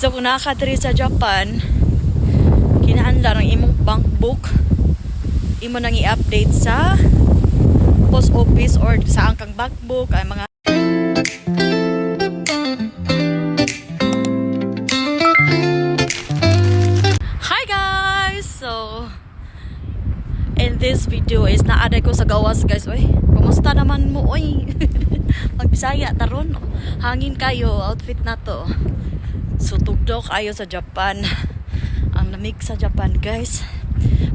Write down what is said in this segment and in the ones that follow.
So kung nakakadiri sa Japan, kinahanglan ang imong bank book imo nang i-update sa post office or sa angkang bank book ay mga Hi guys! So in this video is naaday ko sa gawas guys. Oy, kumusta naman mo oy? Magbisaya taron. Hangin kayo outfit na to. So tugdok ayo sa Japan. Ang lamig sa Japan guys.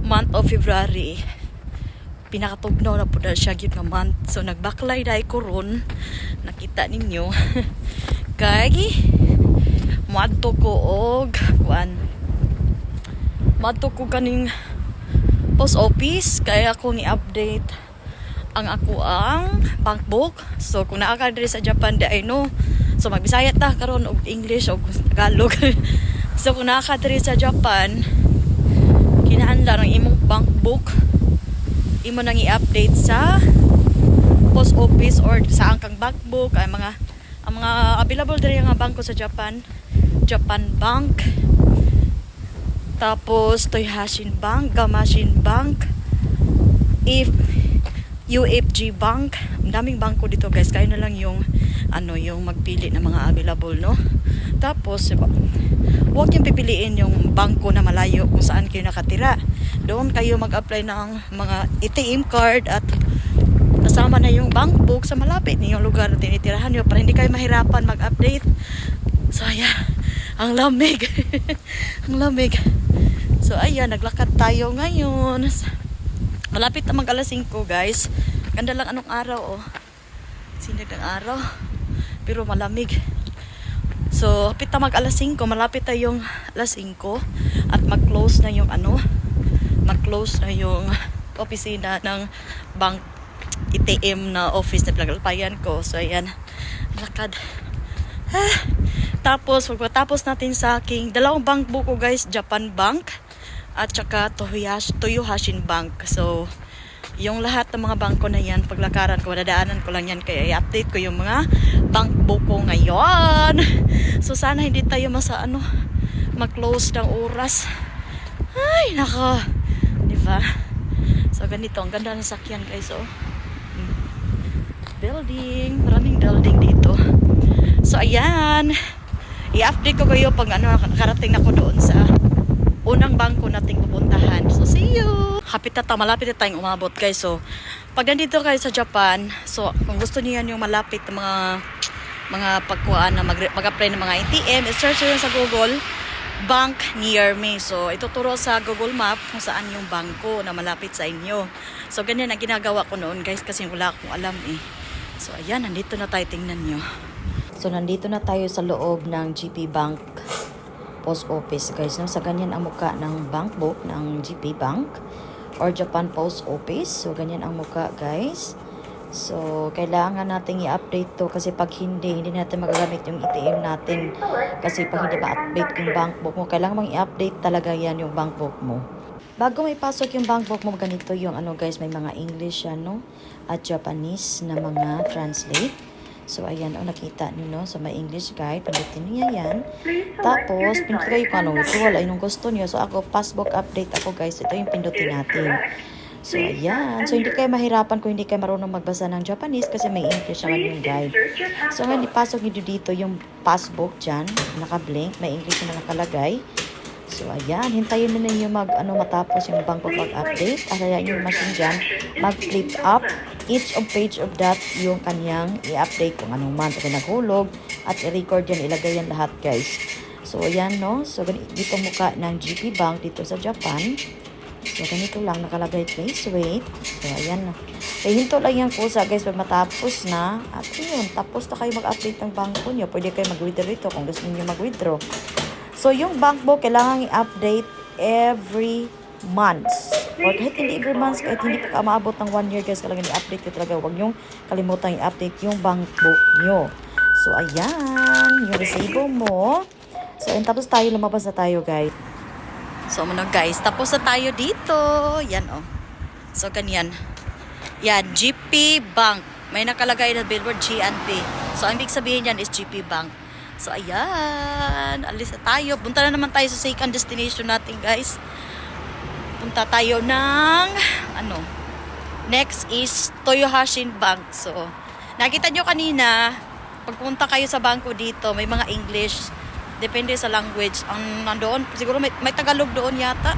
Month of February. Pinakatugnaw na po na siya gyud nga month. So nagbaklay dai ko ron. Nakita ninyo. Kay moadto ko og kuan. Moadto ko kaning post office kaya ako ni-update ang ako ang bank book. So kung naa ka diri sa Japan di ay no. So magbisaya ta karon og English og Tagalog. So kung naa ka diri sa Japan, kinahanglan ang imong bank book imo nang i-update sa post office or sa angkang bank book ay mga ang mga available diri nga bangko sa Japan. Japan Bank, tapos Toyhashin Bank, Gamashin Bank, UFG Bank. Ang daming bangko dito guys. Kayo na lang yung yung magpili ng mga available, no? Tapos huwag yung pipiliin yung bangko na malayo kung saan kayo nakatira. Doon kayo mag-apply ng mga ATM card at kasama na yung bank book sa malapit ninyong lugar na tinitirahan nyo para hindi kayo mahirapan mag-update. So ayan, ang lamig. Ang lamig. So ayan, naglakad tayo ngayon. Malapit na mag alas 5 guys. Ganda lang anong araw oh. Sinag ng araw. Pero malamig. So hapit na mag alas 5, malapit tayong alas 5 at mag-close na yung mag-close na yung opisina ng bank ATM na office na pinagalpayan ko. So ayan, lakad. Tapos pagkatapos natin sa aking dalawang bank book ko guys, Japan Bank at saka Toyhashin Bank. So yung lahat ng mga bangko na yan, paglakaran ko, nadaanan ko lang yan, kaya i-update ko yung mga bank book ko ngayon. So sana hindi tayo mag-close ng oras. Ay nako, diba? So ganito, ang ganda ng sakyan guys oh. Building, maraming building dito. So ayan, i-update ko kayo pag nakarating na ko doon sa unang bangko nating pupuntahan. So see you. Malapit na tayong umabot guys. So pag nandito kayo sa Japan, so kung gusto niyo yan yung malapit na mga pagkuhaan na mag-apply ng mga ATM, i-search nyo sa Google bank near me. So ituturo sa Google Map kung saan yung bangko na malapit sa inyo. So ganyan ang ginagawa ko noon guys kasi wala akong alam eh. So ayan, nandito na tayo, tingnan nyo. So nandito na tayo sa loob ng GP Bank Post Office guys. No? Sa ganyan ang muka ng bank book ng GP Bank or Japan Post Office. So ganyan ang muka guys. So kailangan natin i-update to kasi pag hindi natin magagamit yung ATM natin. Kasi pag hindi ma-update yung bank book mo, kailangan mong i-update talaga yan yung bank book mo. Bago may pasok yung bank book mo, ganito yung guys, may mga English at Japanese na mga translate. So ayan nakita niyo no, so may English guide, pindutin niyo yan. Tapos pindutin kayo kung wala yung gusto niyo. So ako passbook update ako guys, ito yung pindutin natin. So ayan, so hindi kayo mahirapan kung hindi kayo marunong magbasa ng Japanese kasi may English naman yung guide. So ngayon ipasok niyo dito yung passbook dyan, naka-blink, may English na nakalagay. So ayan, hintayin na ninyo matapos yung bank book mag-update. At ayan yung machine dyan, mag-flip up each of page of that yung kanyang i-update kung anong month na naghulog at i-record yan, ilagay yan lahat guys. So ayan no, so dito mukha ng GP Bank dito sa Japan. So ganito lang nakalagay, please wait. So ayan na. Hinto lang yung kusa guys pag matapos na. At yun, tapos na kayo mag-update ng bangko nyo. Pwede kayo mag-withdraw ito kung gusto niyo mag-withdraw. So yung bank book kailangan i-update every month. Or kahit hindi every month, kahit hindi pa maabot ng 1 year guys, kailangan i-update ko talaga. Huwag niyong kalimutan i-update yung bank book nyo. So ayan, yung resibo mo. So and tapos tayo, lumabas na tayo guys. So guys, tapos na tayo dito. Yan oh. So ganyan. Yan, GP Bank. May nakalagay na billboard G&P. So ang ibig sabihin yan is GP Bank. So, ayan. Alis na tayo. Punta na naman tayo sa second destination natin, guys. Punta tayo ng, next is Toyohashin Bank. So, nakita nyo kanina, pagpunta kayo sa bangko dito, may mga English. Depende sa language. Ang nandoon, siguro may Tagalog doon yata.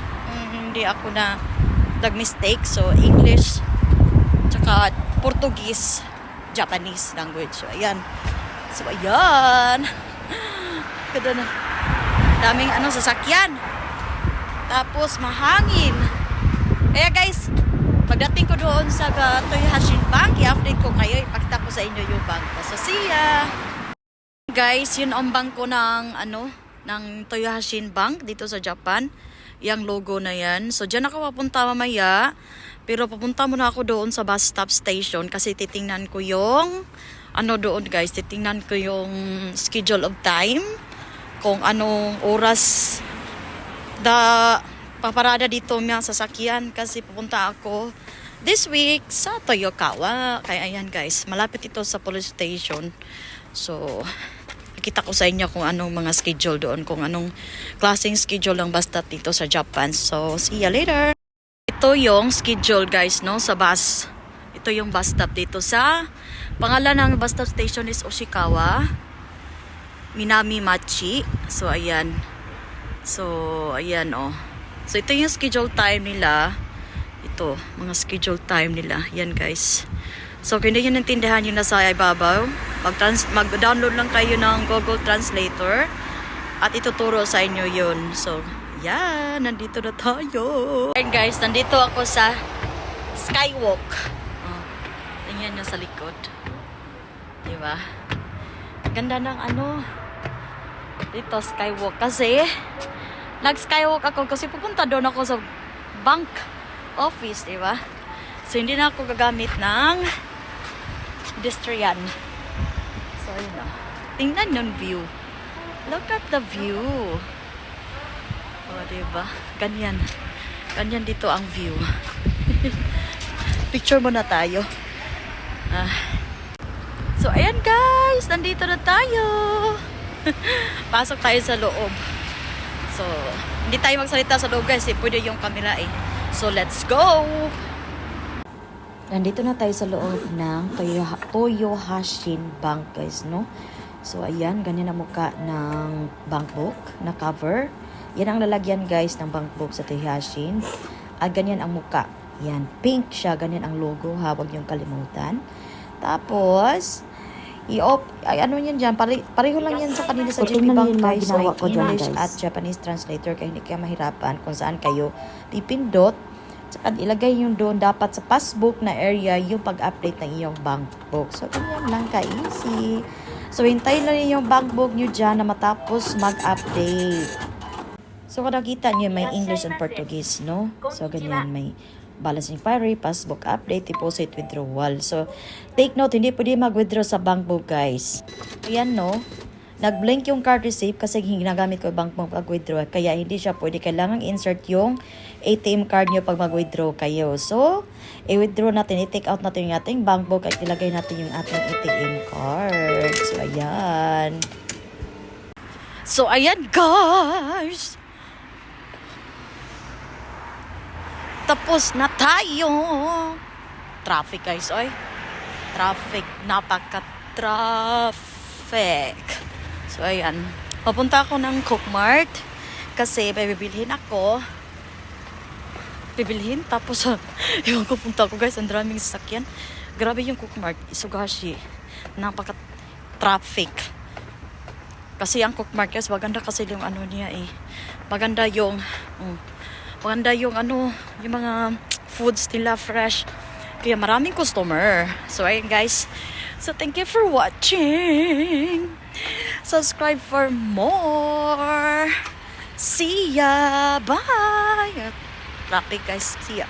Hindi ako na nag-mistake. So, English, tsaka Portuguese, Japanese language. So, ayan. So, ayan. Ganda na. Daming sasakyan. Tapos, mahangin. Kaya guys, pagdating ko doon sa Toyohashin Bank, i-update ko kayo. Ipakita ko sa inyo yung bangko. So, see ya! Guys, yun ang bangko ng, ng Toyohashin Bank dito sa Japan. Yang logo na yan. So, dyan ako papunta mamaya. Pero papunta muna ako doon sa bus stop station kasi titingnan ko yung, doon guys, titingnan ko yung schedule of time. Kung anong oras paparada dito mga sasakyan kasi pupunta ako this week sa Toyokawa. Kaya ayan guys, malapit ito sa police station. So, nakita ko sa inyo kung anong mga schedule doon, kung anong klaseng schedule ng bus stop dito sa Japan. So, see ya later. Ito yung schedule guys, no, sa bus. Ito yung bus stop dito sa, pangalan ng bus stop station is Oshikawa Minami-machi. So, ayan. So, ayan, oh. So, ito yung schedule time nila. Ito, mga schedule time nila. Yan, guys. So, kung hindi nyo naintindihan yung nasa ibabaw, mag-download lang kayo ng Google Translator at ituturo sa inyo yun. So, yan. Nandito na tayo. Ayan, guys. Nandito ako sa Skywalk. Oh, tingnan nyo sa likod. Diba? Ganda ng dito, Skywalk. Kasi, nag-skywalk ako kasi pupunta doon ako sa bank office, diba? So, hindi na ako gagamit ng pedestrian. So, ayun na. Tingnan yung view. Look at the view. O, diba? Ganyan. Ganyan dito ang view. Picture muna tayo. So, ayan guys. Nandito na tayo. Pasok tayo sa loob. So, hindi tayo magsalita sa loob guys, pwede yung camera eh. So, let's go! Nandito na tayo sa loob ng Toyohashin Bank guys, no? So, ayan, ganyan ang mukha ng bank book na cover. Yan ang lalagyan guys ng bank book sa Toyohashin. At ganyan ang mukha. Yan, pink siya, ganyan ang logo ha, huwag niyong kalimutan. Tapos, yan dyan, pareho lang yan sa kanila sa JP Bank guys. So, English at Japanese translator kaya hindi kayo mahirapan kung saan kayo pipindot. At ilagay yung doon dapat sa passbook na area yung pag-update ng iyong bank book. So, ganyan lang ka-easy. So, hintayin lang yung bank book nyo dyan na matapos mag-update. So, kung nakita nyo may English and Portuguese, no? So, ganyan may balance inquiry, passbook update, deposit, withdrawal. So, take note, hindi pwede mag-withdraw sa bank book, guys. Ayan, no? Nag-blank yung card receipt kasi ginagamit ko yung bank book pag-withdraw. Kaya hindi siya pwede. Kailangan insert yung ATM card nyo pag mag-withdraw kayo. So, i-withdraw natin, i-take out natin yung ating bank book at ilagay natin yung ating ATM card. So, ayan. So, ayan, guys. Tapos na tayo. Traffic guys, oy. Traffic, napaka-traffic. So, ayan. Papunta ako ng Cookmart kasi bibilhin ako. Tapos, yung pupunta ko guys, ang daming sasakyan. Grabe yung Cookmart, Isugashi. Napaka-traffic. Kasi ang Cookmart guys, maganda kasi yung niya eh. Maganda yung yung mga foods nila fresh. Kaya maraming customer. So, ayun guys. So, thank you for watching. Subscribe for more. See ya. Bye. Traffic guys. See ya.